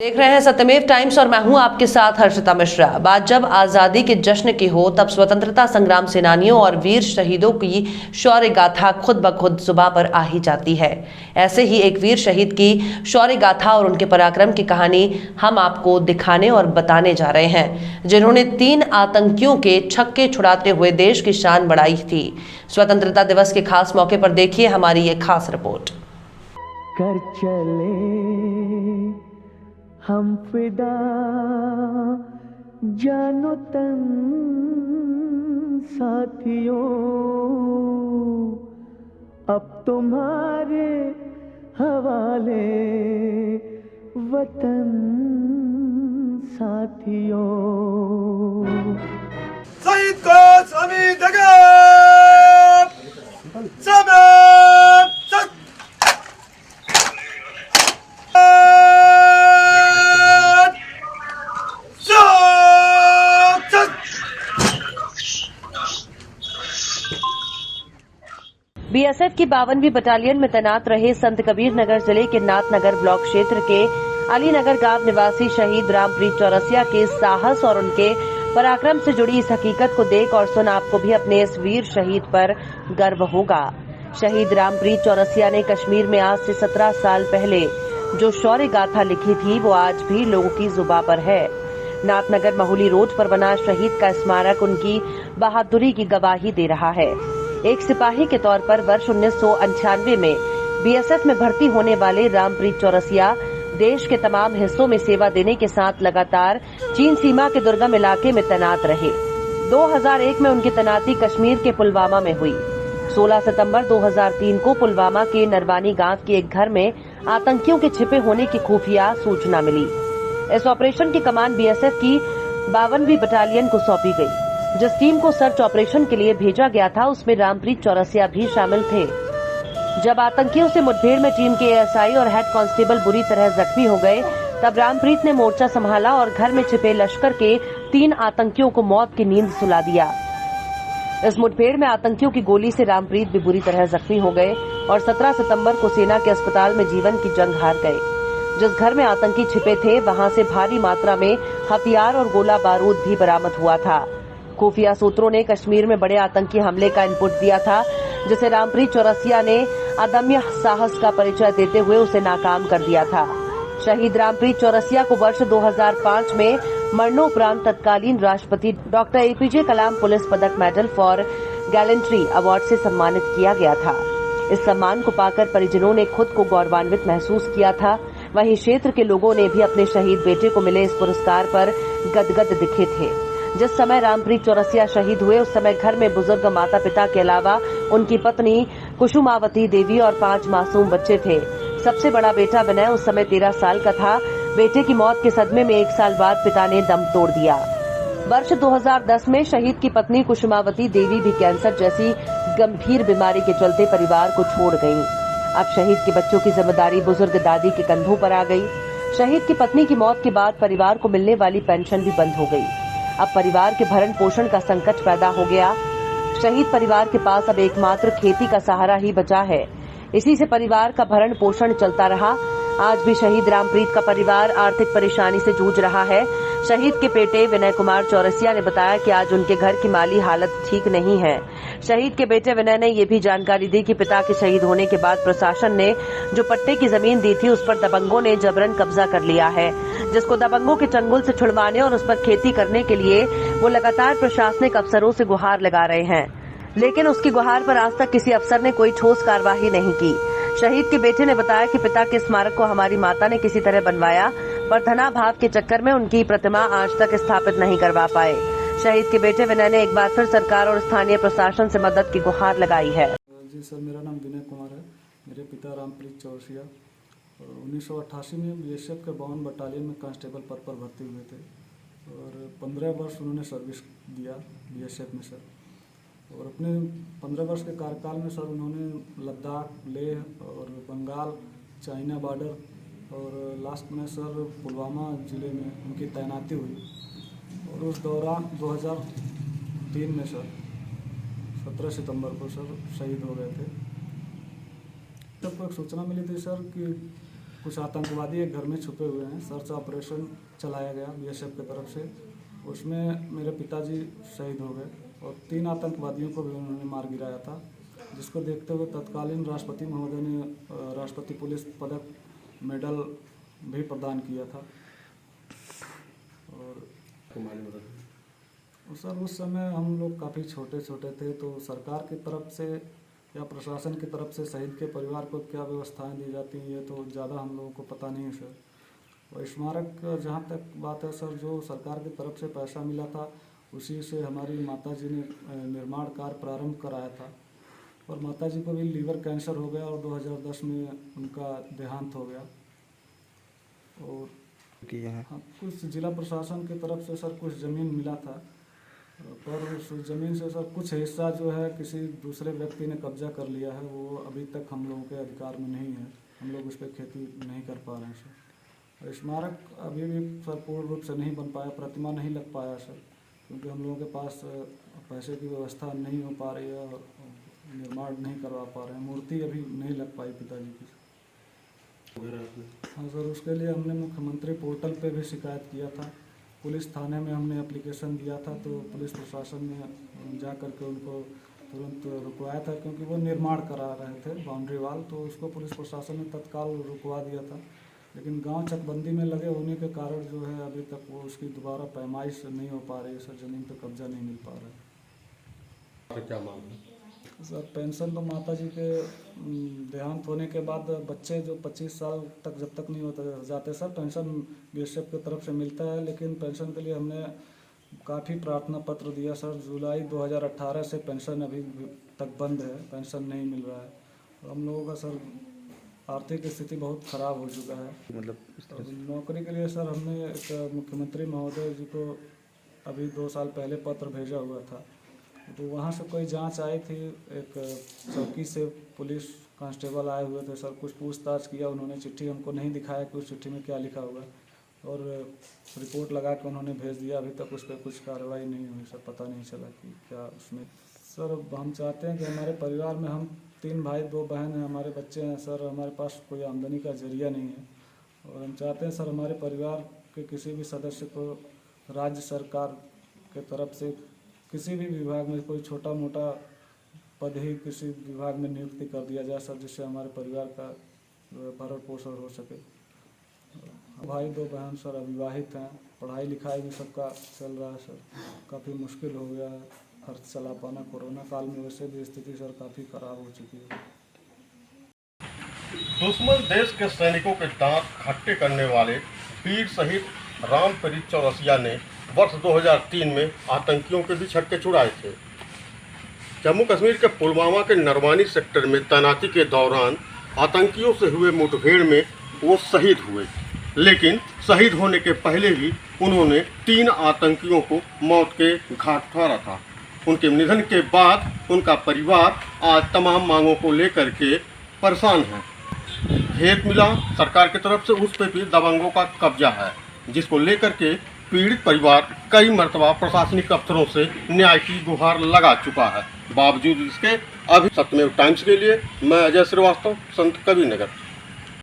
देख रहे हैं सत्यमेव टाइम्स और मैं हूं आपके साथ हर्षिता मिश्रा। बात जब आजादी के जश्न की हो तब स्वतंत्रता संग्राम सेनानियों और वीर शहीदों की शौर्य गाथा खुद ब खुद जुबां पर आ ही जाती है। ऐसे ही एक वीर शहीद की शौर्य गाथा और उनके पराक्रम की कहानी हम आपको दिखाने और बताने जा रहे हैं, जिन्होंने 3 आतंकियों के छक्के छुड़ाते हुए देश की शान बढ़ाई थी। स्वतंत्रता दिवस के खास मौके पर देखिए हमारी ये खास रिपोर्ट। कर चले हम फिदा जानो तन साथियों, अब तुम्हारे हवाले वतन साथियों। शहीद को सभी जगह समय बीएसएफ की 52वीं बटालियन में तैनात रहे संत कबीर नगर जिले के नाथनगर ब्लॉक क्षेत्र के अलीनगर गांव निवासी शहीद रामप्रीत चौरसिया के साहस और उनके पराक्रम से जुड़ी इस हकीकत को देख और सुन आपको भी अपने इस वीर शहीद पर गर्व होगा। शहीद रामप्रीत चौरसिया ने कश्मीर में आज से 17 साल पहले जो शौर्य गाथा लिखी थी वो आज भी लोगों की जुबां पर है। नाथनगर महुली रोड पर बना शहीद का स्मारक उनकी बहादुरी की गवाही दे रहा है। एक सिपाही के तौर पर वर्ष 1998 में बीएसएफ में भर्ती होने वाले रामप्रीत चौरसिया देश के तमाम हिस्सों में सेवा देने के साथ लगातार चीन सीमा के दुर्गम इलाके में तैनात रहे। 2001 में उनकी तैनाती कश्मीर के पुलवामा में हुई। 16 सितंबर 2003 को पुलवामा के नरवानी गांव के एक घर में आतंकियों के छिपे होने की खुफिया सूचना मिली। इस ऑपरेशन की कमान बीएसएफ की 52वीं बटालियन को सौंपी गई। जिस टीम को सर्च ऑपरेशन के लिए भेजा गया था उसमें रामप्रीत चौरसिया भी शामिल थे। जब आतंकियों से मुठभेड़ में टीम के एएसआई और हेड कांस्टेबल बुरी तरह जख्मी हो गए तब रामप्रीत ने मोर्चा संभाला और घर में छिपे लश्कर के 3 आतंकियों को मौत की नींद सुला दिया। इस मुठभेड़ में आतंकियों की गोली से रामप्रीत भी बुरी तरह जख्मी हो गए और 17 सितंबर को सेना के अस्पताल में जीवन की जंग हार गए। जिस घर में आतंकी छिपे थे वहां से भारी मात्रा में हथियार और गोला बारूद भी बरामद हुआ था। खुफिया सूत्रों ने कश्मीर में बड़े आतंकी हमले का इनपुट दिया था, जिसे रामप्रीत चौरसिया ने अदम्य साहस का परिचय देते हुए उसे नाकाम कर दिया था। शहीद रामप्रीत चौरसिया को वर्ष 2005 में मरणोपरांत तत्कालीन राष्ट्रपति डॉक्टर एपीजे कलाम पुलिस पदक मेडल फॉर गैलेंट्री अवार्ड से सम्मानित किया गया था। इस सम्मान को पाकर परिजनों ने खुद को गौरवान्वित महसूस किया था। वहीं क्षेत्र के लोगों ने भी अपने शहीद बेटे को मिले इस पुरस्कार पर गदगद दिखे थे। जिस समय रामप्रीत चौरसिया शहीद हुए उस समय घर में बुजुर्ग माता पिता के अलावा उनकी पत्नी कुसुमावती देवी और 5 मासूम बच्चे थे। सबसे बड़ा बेटा विनय उस समय 13 साल का था। बेटे की मौत के सदमे में 1 साल बाद पिता ने दम तोड़ दिया। वर्ष 2010 में शहीद की पत्नी कुसुमावती देवी भी कैंसर जैसी गंभीर बीमारी के चलते परिवार को छोड़ गयी। अब शहीद के बच्चों की जिम्मेदारी बुजुर्ग दादी के कंधों पर आ गई। शहीद की पत्नी की मौत के बाद परिवार को मिलने वाली पेंशन भी बंद हो गई। अब परिवार के भरण पोषण का संकट पैदा हो गया। शहीद परिवार के पास अब एकमात्र खेती का सहारा ही बचा है। इसी से परिवार का भरण पोषण चलता रहा। आज भी शहीद रामप्रीत का परिवार आर्थिक परेशानी से जूझ रहा है। शहीद के बेटे विनय कुमार चौरसिया ने बताया कि आज उनके घर की माली हालत ठीक नहीं है। शहीद के बेटे विनय ने ये भी जानकारी दी कि पिता के शहीद होने के बाद प्रशासन ने जो पट्टे की जमीन दी थी उस पर दबंगों ने जबरन कब्जा कर लिया है, जिसको दबंगों के चंगुल से छुड़वाने और उस पर खेती करने के लिए वो लगातार प्रशासनिक अफसरों से गुहार लगा रहे हैं, लेकिन उसकी गुहार पर आज तक किसी अफसर ने कोई ठोस कार्यवाही नहीं की। शहीद के बेटे ने बताया कि पिता के स्मारक को हमारी माता ने किसी तरह बनवाया, पर धनाभाव के चक्कर में उनकी प्रतिमा आज तक स्थापित नहीं करवा पाए। शहीद के बेटे विनय ने एक बार फिर सरकार और स्थानीय प्रशासन से मदद की गुहार लगाई है। जी सर, मेरा नाम विनय कुमार है। मेरे पिता रामप्रीत चौरसिया 1988 में बीएसएफ के 52 बटालियन में कांस्टेबल पद पर भर्ती हुए थे और 15 वर्ष उन्होंने सर्विस दिया बीएसएफ में सर। और अपने 15 वर्ष के कार्यकाल में सर उन्होंने लद्दाख, लेह और बंगाल, चाइना बॉर्डर और लास्ट में सर पुलवामा ज़िले में उनकी तैनाती हुई। और उस दौरान 2003 में सर 17 सितंबर को सर शहीद हो गए थे। तब एक सूचना मिली थी सर कि कुछ आतंकवादी एक घर में छुपे हुए हैं। सर्च ऑपरेशन चलाया गया बीएसएफ की तरफ से, उसमें मेरे पिताजी शहीद हो गए और 3 आतंकवादियों को भी उन्होंने मार गिराया था, जिसको देखते हुए तत्कालीन राष्ट्रपति महोदय ने राष्ट्रपति पुलिस पदक मेडल भी प्रदान किया था। और सर उस समय हम लोग काफ़ी छोटे छोटे थे, तो सरकार की तरफ से या प्रशासन की तरफ से शहीद के परिवार को क्या व्यवस्थाएं दी जाती हैं ये तो ज़्यादा हम लोगों को पता नहीं है सर। और स्मारक जहाँ तक बात है सर, जो सरकार की तरफ से पैसा मिला था उसी से हमारी माताजी ने निर्माण कार्य प्रारंभ कराया था और माताजी को भी लीवर कैंसर हो गया और 2010 में उनका देहांत हो गया। और हाँ, कुछ जिला प्रशासन की तरफ से सर कुछ ज़मीन मिला था, पर उस ज़मीन से सर कुछ हिस्सा जो है किसी दूसरे व्यक्ति ने कब्जा कर लिया है, वो अभी तक हम लोगों के अधिकार में नहीं है, हम लोग उस पर खेती नहीं कर पा रहे हैं सर। और स्मारक अभी भी सर पूर्ण रूप से नहीं बन पाया, प्रतिमा नहीं लग पाया सर, क्योंकि हम लोगों के पास पैसे की व्यवस्था नहीं हो पा रही है और निर्माण नहीं करवा पा रहे हैं, मूर्ति अभी नहीं लग पाई पिताजी की। हाँ सर, उसके लिए हमने मुख्यमंत्री पोर्टल पे भी शिकायत किया था, पुलिस थाने में हमने एप्लीकेशन दिया था, तो पुलिस प्रशासन ने जा कर के उनको तुरंत रुकवाया था, क्योंकि वो निर्माण करा रहे थे बाउंड्री वाल, तो उसको पुलिस प्रशासन ने तत्काल रुकवा दिया था। लेकिन गांव चकबंदी में लगे होने के कारण जो है अभी तक वो उसकी दोबारा पैमाइश नहीं हो पा रही है सर, ज़मीन पर कब्जा नहीं मिल पा रहा है। क्या मांग है सर? पेंशन तो माताजी के देहांत होने के बाद बच्चे जो 25 साल तक जब तक नहीं होते जाते सर, पेंशन बीएसएफ की तरफ से मिलता है, लेकिन पेंशन के लिए हमने काफ़ी प्रार्थना पत्र दिया सर। जुलाई 2018 से पेंशन अभी तक बंद है, पेंशन नहीं मिल रहा है और हम लोगों का सर आर्थिक स्थिति बहुत ख़राब हो चुका है। मतलब नौकरी के लिए सर हमने एक मुख्यमंत्री महोदय जी को अभी 2 साल पहले पत्र भेजा हुआ था, तो वहाँ से कोई जांच आई थी, एक चौकी से पुलिस कांस्टेबल आए हुए थे सर, कुछ पूछताछ किया उन्होंने, चिट्ठी हमको नहीं दिखाया कि उस चिट्ठी में क्या लिखा हुआ और रिपोर्ट लगा के उन्होंने भेज दिया। अभी तक उस पर कुछ कार्रवाई नहीं हुई सर, पता नहीं चला कि क्या उसमें। सर हम चाहते हैं कि हमारे परिवार में हम 3 भाई 2 बहन हैं, हमारे बच्चे हैं सर, हमारे पास कोई आमदनी का जरिया नहीं है और हम चाहते हैं सर हमारे परिवार के किसी भी सदस्य को राज्य सरकार के तरफ से किसी भी विभाग में कोई छोटा मोटा पद ही किसी विभाग में नियुक्ति कर दिया जाए सर, जिससे हमारे परिवार का भरण पोषण हो सके। भाई 2 बहन सर अविवाहित हैं, पढ़ाई लिखाई भी सबका चल रहा है सर, काफ़ी मुश्किल हो गया है खर्च चला पाना। कोरोना काल में वैसे भी स्थिति सर काफ़ी खराब हो चुकी है। दुश्मन देश के सैनिकों के दांत खट्टे करने वाले वीर शहीद रामप्रीत चौरसिया ने वर्ष 2003 में आतंकियों के भी छक्के छुड़ाए थे। जम्मू कश्मीर के पुलवामा के नरवानी सेक्टर में तैनाती के दौरान आतंकियों से हुए मुठभेड़ में वो शहीद हुए, लेकिन शहीद होने के पहले ही उन्होंने 3 आतंकियों को मौत के घाट उतारा था। उनके निधन के बाद उनका परिवार आज तमाम मांगों को लेकर के परेशान है। भेद मिला सरकार की तरफ से, उस पर भी दबंगों का कब्जा है, जिसको लेकर के पीड़ित परिवार कई मर्तबा प्रशासनिक अफसरों से न्याय की गुहार लगा चुका है। बावजूद इसके अभी सत्यमेव टाइम्स के लिए मैं अजय श्रीवास्तव, संत कबीर नगर।